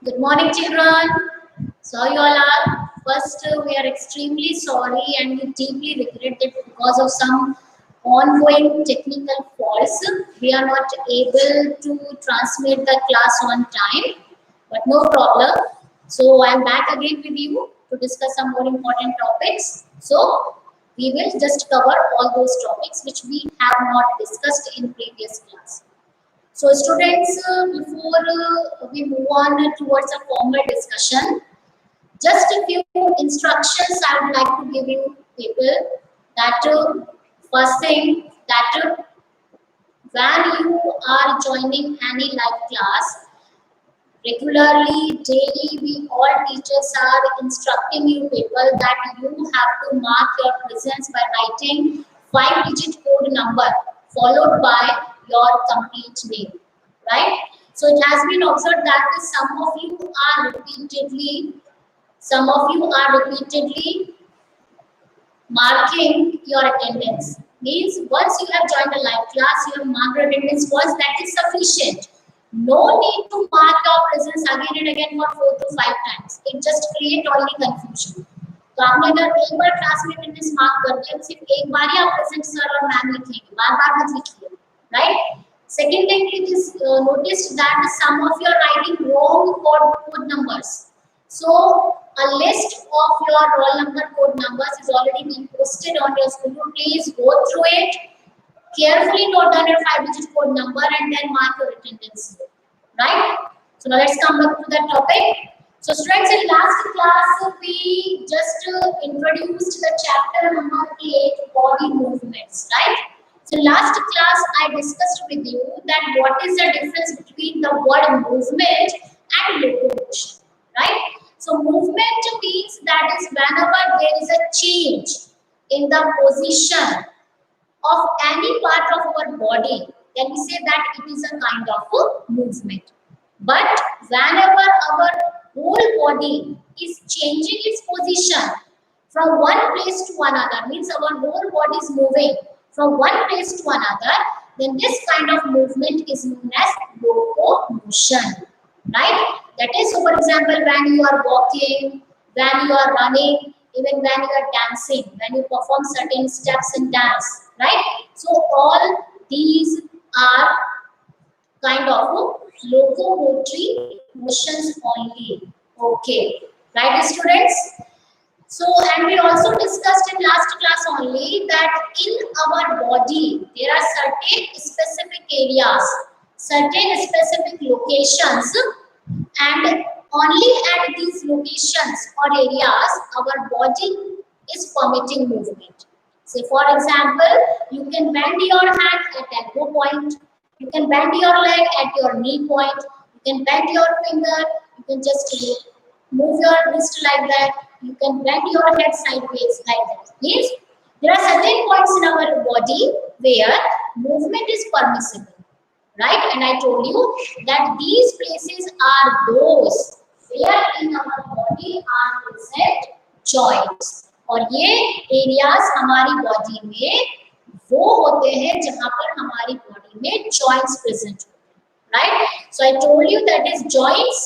Good morning, children. So you all are. First, we are extremely sorry and we deeply regret that because of some ongoing technical faults, we are not able to transmit the class on time. But no problem. So I am back again with you to discuss some more important topics. So we will just cover all those topics which we have not discussed in previous class. So students, before we move on towards a formal discussion, just a few instructions I would like to give you people that first thing that when you are joining any live class, regularly, daily, we all teachers are instructing you people that you have to mark your presence by writing 5-digit code number followed by your complete name, right? So it has been observed that some of you are repeatedly marking your attendance. Means once you have joined a live class, you have marked your attendance once, that is sufficient. No need to mark your presence again and again for 4 to 5 times. It just create only confusion. तो आपने अगर एक बार class में attendance mark कर दिया, सिर्फ एक बार ही आप प्रेजेंट सर और मैम लिखेंगे, बार-बार मत लिखिए, right? Second thing, it is noticed that some of you are writing wrong code numbers. So a list of your roll number code numbers is already being posted on your school. Please go through it, carefully note down your 5-digit code number and then mark your attendance, right? So now let's come back to that topic. So students, in last class we just introduced the chapter number 8, body movements, right? So last class I discussed with you that what is the difference between the word movement and locomotion, right? So movement means that is whenever there is a change in the position of any part of our body, then we say that it is a kind of a movement. But whenever our whole body is changing its position from one place to another, means our whole body is moving from one place to another, then this kind of movement is known as locomotion, right? That is, so for example, when you are walking, when you are running, even when you are dancing, when you perform certain steps in dance, right? So all these are kind of locomotory motions only. Okay, right, students? So, and we also discussed in last class only that in our body there are certain specific areas, certain specific locations, and only at these locations or areas our body is permitting movement. Say for example, you can bend your hand at elbow point, you can bend your leg at your knee point, you can bend your finger, you can just move your wrist like that, you can bend your head sideways like that. Means there are certain points in our body where movement is permissible, right? And I told you that these places are those where in our body are present joints. और ये areas हमारी body में वो होते हैं जहां पर हमारी बॉडी में जॉइंट्स प्रेजेंट होते हैं, right? So I told you that is joints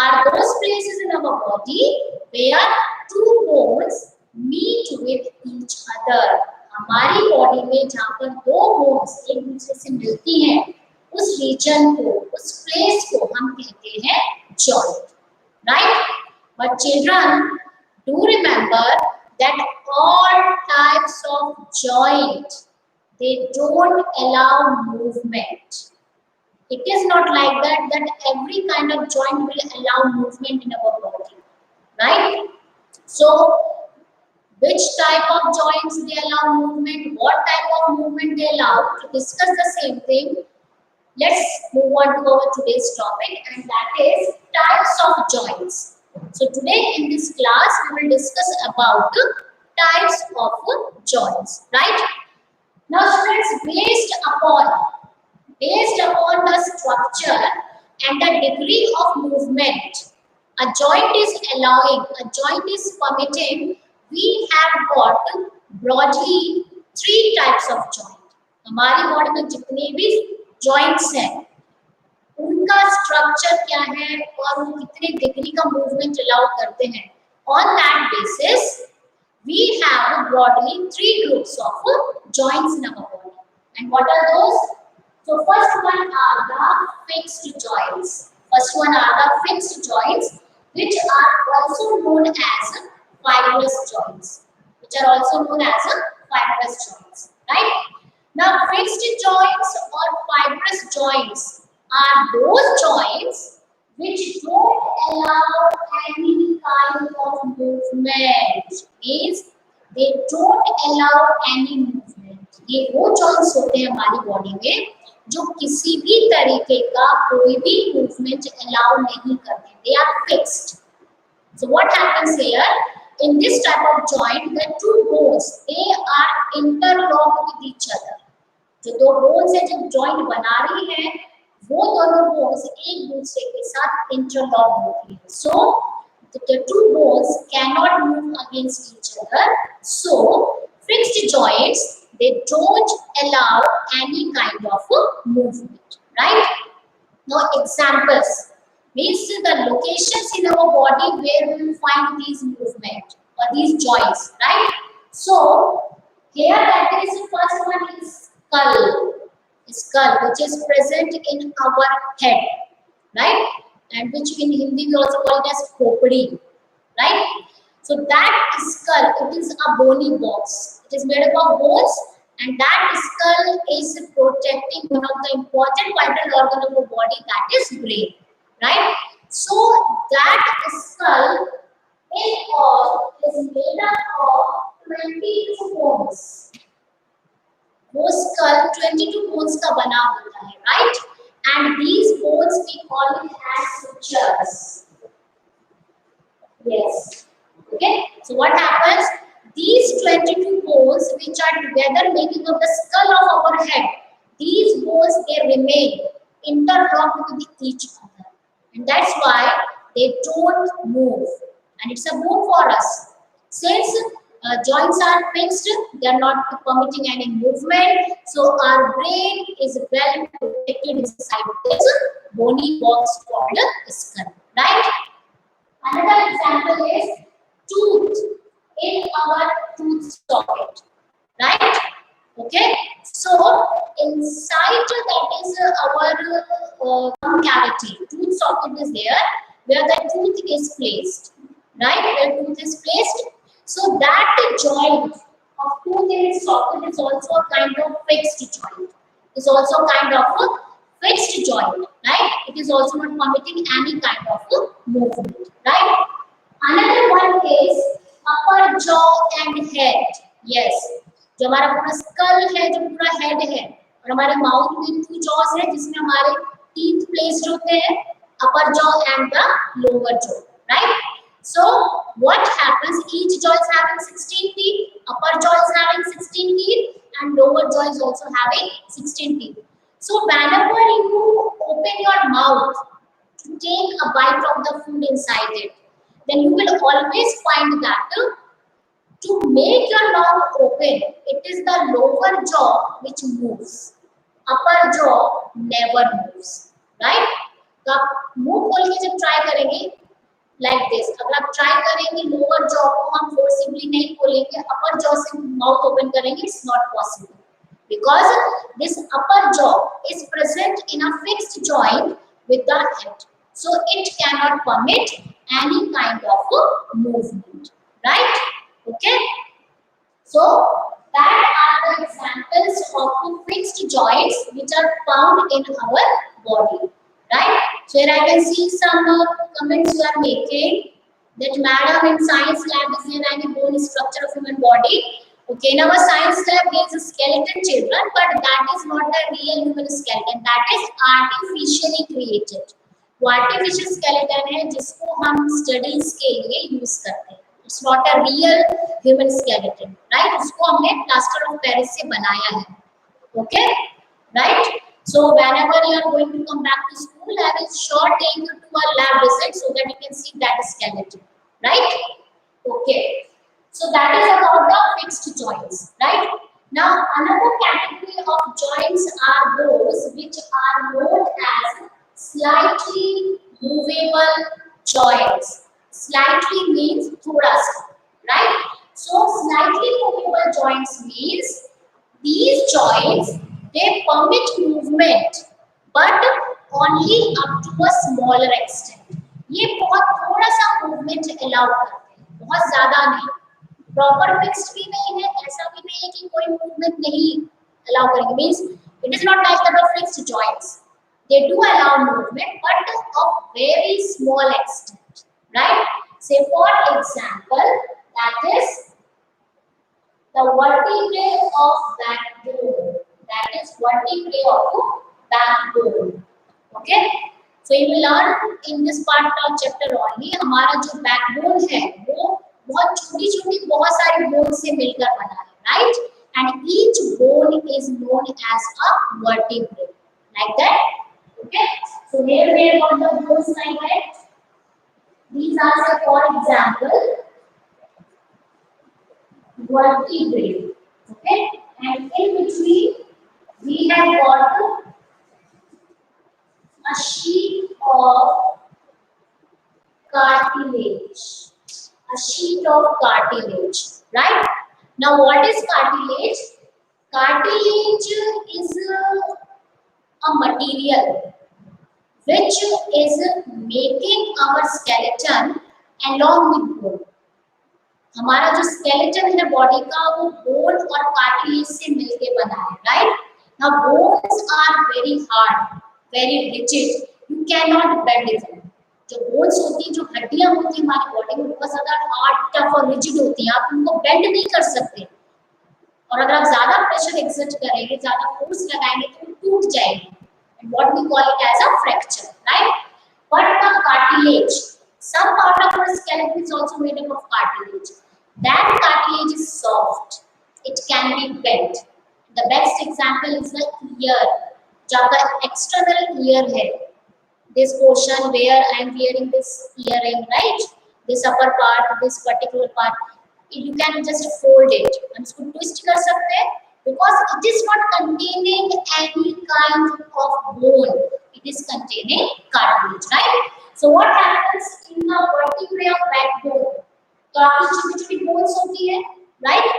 are those places in our body where two bones meet with each other. हमारी बॉडी में जहाँ पर दो bones एक दूसरे से मिलती हैं, उस रीजन को, उस प्लेस को हम कहते हैं joint, right? But children, do remember that all types of joint, they don't allow movement. It is not like that every kind of joint will allow movement in our body, right? So which type of joints they allow movement, what type of movement they allow, to discuss the same thing, let's move on to our today's topic, and that is types of joints. So today in this class we will discuss about types of joints, right? Now students, based upon the structure and the degree of movement a joint is allowing, a joint is permitting, we have got broadly 3 types of joint. हमारी body में जितने भी joints हैं, उन उनका structure क्या है और वो कितने डिग्री का मूवमेंट अलाउ करते हैं. On that basis, we have broadly 3 groups of joints in our body. And what are those? So first one are the fixed joints. First one are the fixed joints, which are also known as fibrous joints. Which are also known as fibrous joints, right? Now, fixed joints or fibrous joints are those joints which don't allow any kind of movement. Means they don't allow any movement. ये वो joints होते हैं हमारी body में जो किसी भी तरीके का कोई भी movement allow नहीं करते. They are fixed. So what happens here? In this type of joint, the two bones they are interlocked with each other. जो दो bones है जब joint बना रही है वो दोनों bones एक दूसरे के साथ interlock होती है. So the two bones cannot move against each other. So fixed joints they don't allow any kind of movement, right? Now examples means the locations in our body where we will find these movement or these joints, right? So here that is the first one is skull, which is present in our head, right? And which in Hindi we also call it as khopdi, right? So that skull, it is a bony box. It is made up of bones, and that skull is protecting one of the important vital organ of the body, that is brain, right? So that skull is made up of 22 bones. वो skull 22 bones का बना होता है, right? And these bones we call it as sutures. Yes. Okay. So what happens? These 22 bones which are together making up the skull of our head, these bones they remain interlocked with each other, and that's why they don't move. And it's a boon for us. Since joints are fixed, they are not permitting any movement, so our brain is well protected inside this bony box called skull, right? Another example is tooth in our tooth socket, right? Okay, so inside that is our cavity, tooth socket is there where the tooth is placed, right? Where tooth is placed. So that joint of tooth in its socket is also a kind of fixed joint. Is also kind of a fixed joint, right? It is also not permitting any kind of movement, right? Another one is upper jaw and head. Yes, जो हमारा पूरा skull है, जो पूरा head है, और हमारे mouth में two jaws है जिसमें हमारे teeth placed होते हैं, upper jaw and the lower jaw, right? So what happens? Each jaw is having 16 teeth, upper jaw is having 16 teeth, and lower jaw is also having 16 teeth. So whenever you open your mouth to take a bite of the food inside it, then you will always find that to make your mouth open, it is the lower jaw which moves. Upper jaw never moves, right? तो आप मुंह खोल के जब try करेंगे like this, अगर आप try करेंगे लोअर जॉ को हम फोर्सिबली नहीं खोलेंगे, अपर जॉ से माउथ ओपन करेंगे, it's not possible because this upper jaw is present in a fixed joint with the head, so it cannot permit any kind of movement, right? Okay, so that are the examples of fixed joints which are found in our body, right? So here I can see some comments you are making that madam in science lab is there any bone structure of human body? Okay, in our science lab there is a skeleton children, but that is not a real human skeleton, that is artificially created. वो artificial skeleton है जिसको हम studies के लिए use करते हैं. It's not a real human skeleton, right? उसको हमने plaster of Paris से बनाया है. Okay, right? So whenever you are going to come back to school, I will sure take you to a lab visit so that you can see that skeleton, right? Okay. So that is about the fixed joints, right? Now another category of joints are those which are known as slightly movable joints. Slightly means thoda sa, right? So slightly movable joints means these joints they permit movement but only up to a smaller extent. ये बहुत थोड़ा सा movement allow करते हैं, बहुत ज़्यादा नहीं. Proper fixed भी नहीं है, ऐसा भी नहीं है कि कोई movement नहीं allow करेंगे. Means it is not like the fixed joints. They do allow movement, but of very small extent, right? Say for example, that is the vertebrae of backbone. That is vertebrae of backbone. Okay. So you will learn in this part of chapter only. हमारा जो backbone है वो बहुत छोटी-छोटी बहुत सारी bones से मिलकर बना है, right? And each bone is known as a vertebrae. Like that. Okay. So here we have got the bones like that. These are say for example vertebrae. Okay, and in between we have got a sheet of cartilage. A sheet of cartilage, right? Now, what is cartilage? Cartilage is a material which is making our skeleton along with bone. हमारा जो skeleton है body का वो bone और cartilage से मिलके बना है, right? Now bones are very hard, very rigid, you can not bend it. जो बोन्स होती है, जो हड्डियां होती है हमारी बॉडी में, बहुत ज्यादा हार्ड, टफ और रिजिड होती है, आप उनको बेंड नहीं कर सकते. और अगर आप ज्यादा प्रेशर एक्सर्ट करेंगे, ज्यादा फोर्स लगाएंगे तो वो टूट जाएगी. And what we call it as a fracture, right? But the cartilage, some part of our skeleton is also made up of cartilage. That cartilage is soft. It can be bent. The best example is the ear. जो आपका external ear है, this portion where I am wearing this earring, right? This upper part, this particular part, you can just fold it. हम इसको twist कर सकते हैं because it is not containing any kind of bone. It is containing cartilage, right? So what happens in the vertebrae of backbone? तो आपकी छोटी-छोटी bones होती है, right?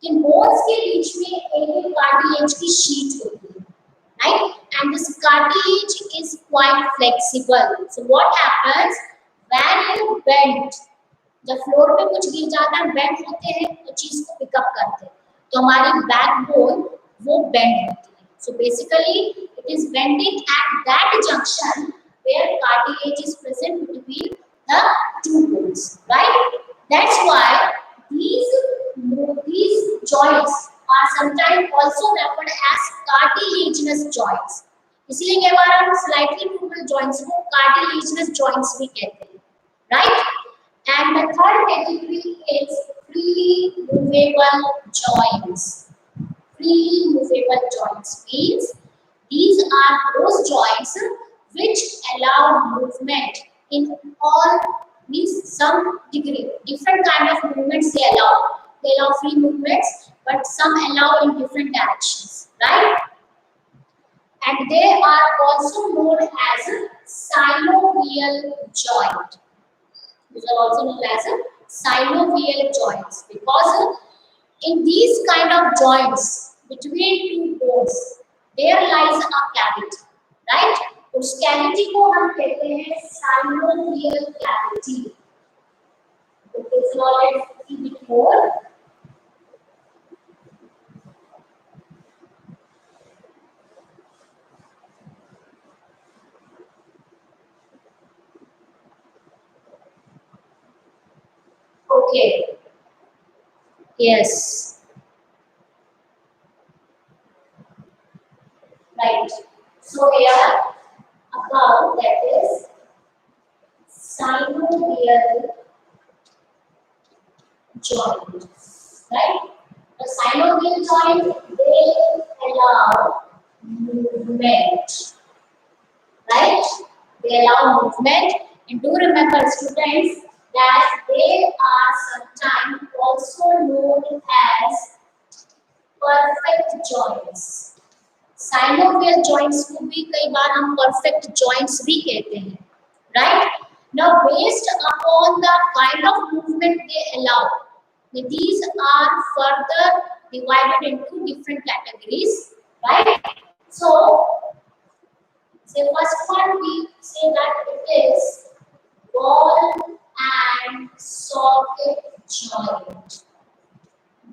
इन bones के बीच में एक cartilage की sheet होती है, right? And this cartilage is quite flexible. So what happens when you bend? जब floor पे कुछ गिर जाता है, bend होते हैं तो चीज को pick up करते हैं. तो हमारी backbone वो bend होती है. So basically it is bending at that junction where cartilage is present between the two bones, right? That's why these joints are sometimes also referred as cartilaginous joints. इसलिए कई बार हम slightly movable joints को cartilaginous joints भी कहते हैं, right? And the third category is freely movable joints. Freely movable joints means these are those joints which allow movement in all, means some degree, different kind of movements they allow. They allow free movements, but some allow in different directions, right? And they are also known as synovial joint. These are also known as synovial joints because in these kind of joints between two bones there lies a cavity, right? उस cavity को हम कहते हैं synovial cavity. So let's see it more. Okay. Yes. Right. So here about that is synovial joint, right? The synovial joint they allow movement, right? They allow movement, and do remember, students, that they are sometimes also known as perfect joints. Synovial joints को भी कई बार हम perfect joints भी कहते हैं, right? Now based upon the kind of movement they allow, these are further divided into different categories, right? So say first one we say that it is ball and socket joint.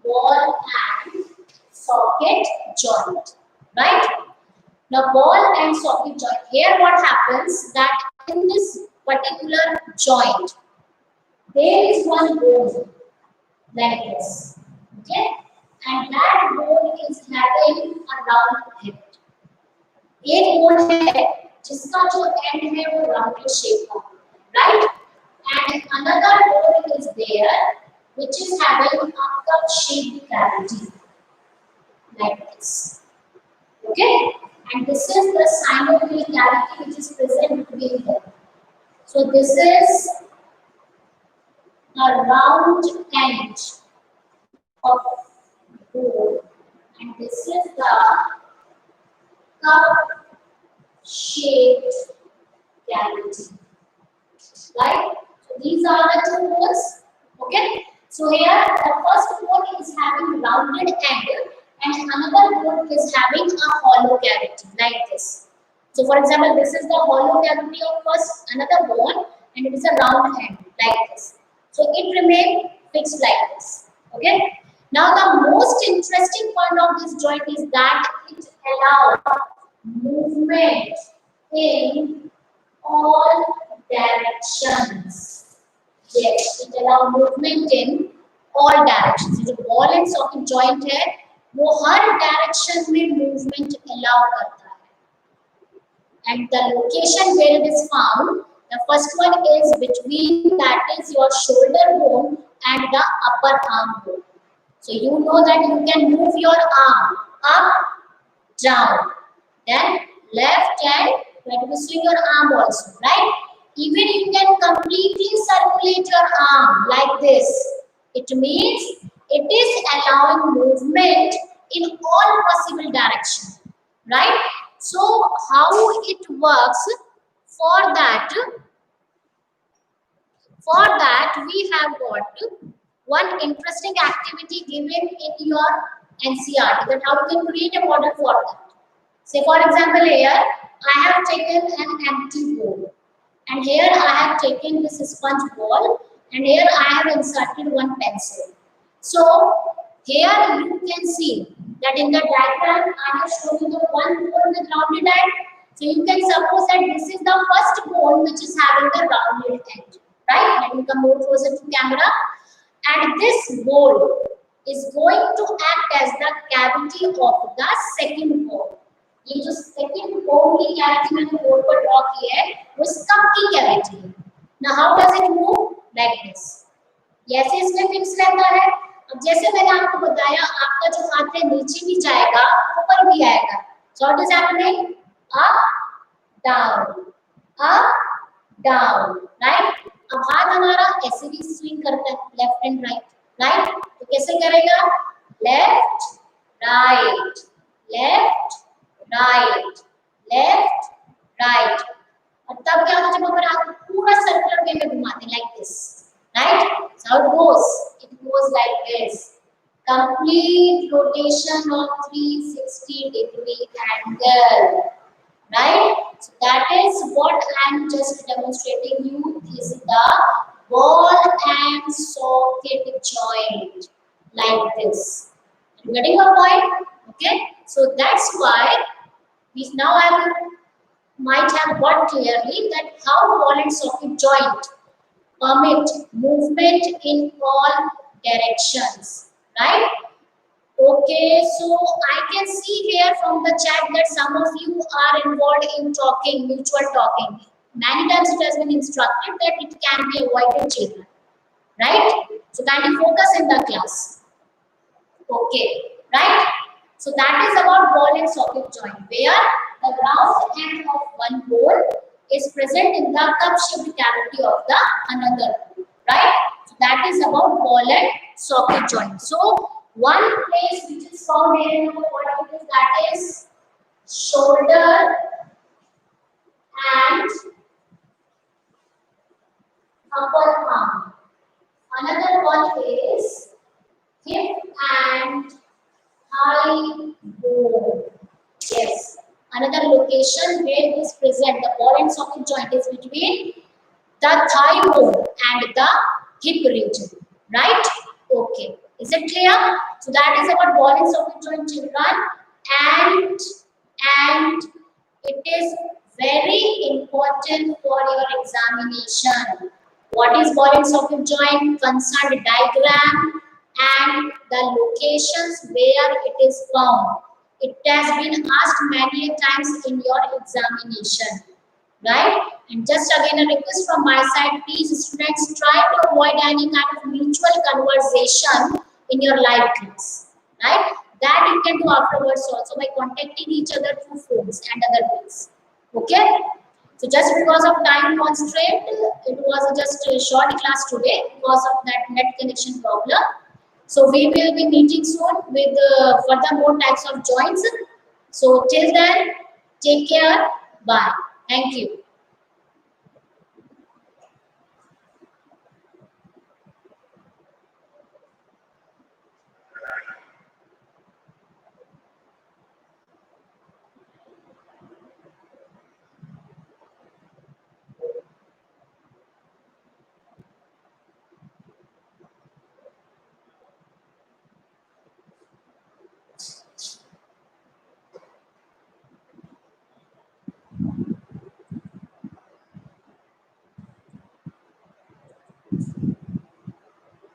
Ball and socket joint, right? Now ball and socket joint, here what happens that in this particular joint there is one bone like this, okay, and that bone is having a round head. एक bone है जिसका जो end है वो round shape का, right? And another bone is there which is having a cup shaped cavity like this, okay, and this is the synovial cavity which is present between them. So this is a round end of bone and this is the cup shaped cavity, right? So these are the two bones, okay. So here the first bone is having rounded end and another bone is having a hollow cavity like this. So for example, this is the hollow cavity of first another bone and it is a round end like this. So it remains fixed like this, okay. Now the most interesting point of this joint is that it allows movement in all directions. Yes, it allows movement in all directions. जो ball and socket joint है, वो हर direction में movement allow करता है. And the location where it is found, the first one is between that is your shoulder bone and the upper arm bone. So you know that you can move your arm up, down, then left and right. You swing your arm also, right? Even you can completely circulate your arm like this. It means it is allowing movement in all possible directions, right? So how it works? For that we have got one interesting activity given in your NCERT, that how you can create a model for that. Say for example, here I have taken an empty bowl and here I have taken this sponge ball and here I have inserted one pencil. So here you can see that in the diagram I have shown you the one bone with rounded end. So you can suppose that this is the first bone which is having the rounded end, right? Let me come more closer to camera. And this bone is going to act as the cavity of the second bone. ये जो second bone की cavity मैंने board पर draw की है, वो स्कप की cavity है. Now how does it move? Like this. ये ऐसे इसमें fix रहता है. अब जैसे मैंने आपको बताया, आपका जो हाथ है नीचे भी जाएगा, ऊपर भी आएगा. So what is happening? Up, down, right? अब हाथ हमारा ऐसे भी swing करता है, left and right. तो कैसे करेगा? Left, right, left, right. और तब क्या होता है जब हम हाथ पूरा सर्कुलर वे में घुमाते हैं like this, right? So how it goes? It goes like this. Complete rotation of 360-degree angle, right? So that is what I am just demonstrating you is the ball and socket joint like this. You getting my point? Okay. So that's why we now might have got clearly that how ball and socket joint permit movement in all directions, right? Okay, so I can see here from the chat that some of you are involved in talking, mutual talking. Many times it has been instructed that it can be avoided, children, right? So kindly focus in the class. Okay, right? So that is about ball and socket joint, where the round end of one bone is present in the cup-shaped cavity of the another bone, right? So that is about ball and socket joint. So one place which is found here in our body, that is shoulder and upper arm. Another one is hip and thigh bone. Yes. Another location where it is present, the ball and socket joint is between the thigh bone and the hip region. Right? Okay. Is it clear? So that is about ball and socket joint, children. And it is very important for your examination. What is ball and socket joint? Concerned diagram and the locations where it is found. It has been asked many times in your examination, right? And just again a request from my side, please students try to avoid any kind of mutual conversation in your live class, right? That you can do afterwards also by contacting each other through phones and other ways. Okay? So just because of time constraint, it was just a short class today because of that net connection problem. So we will be meeting soon with further more types of joints. So till then, take care. Bye. Thank you.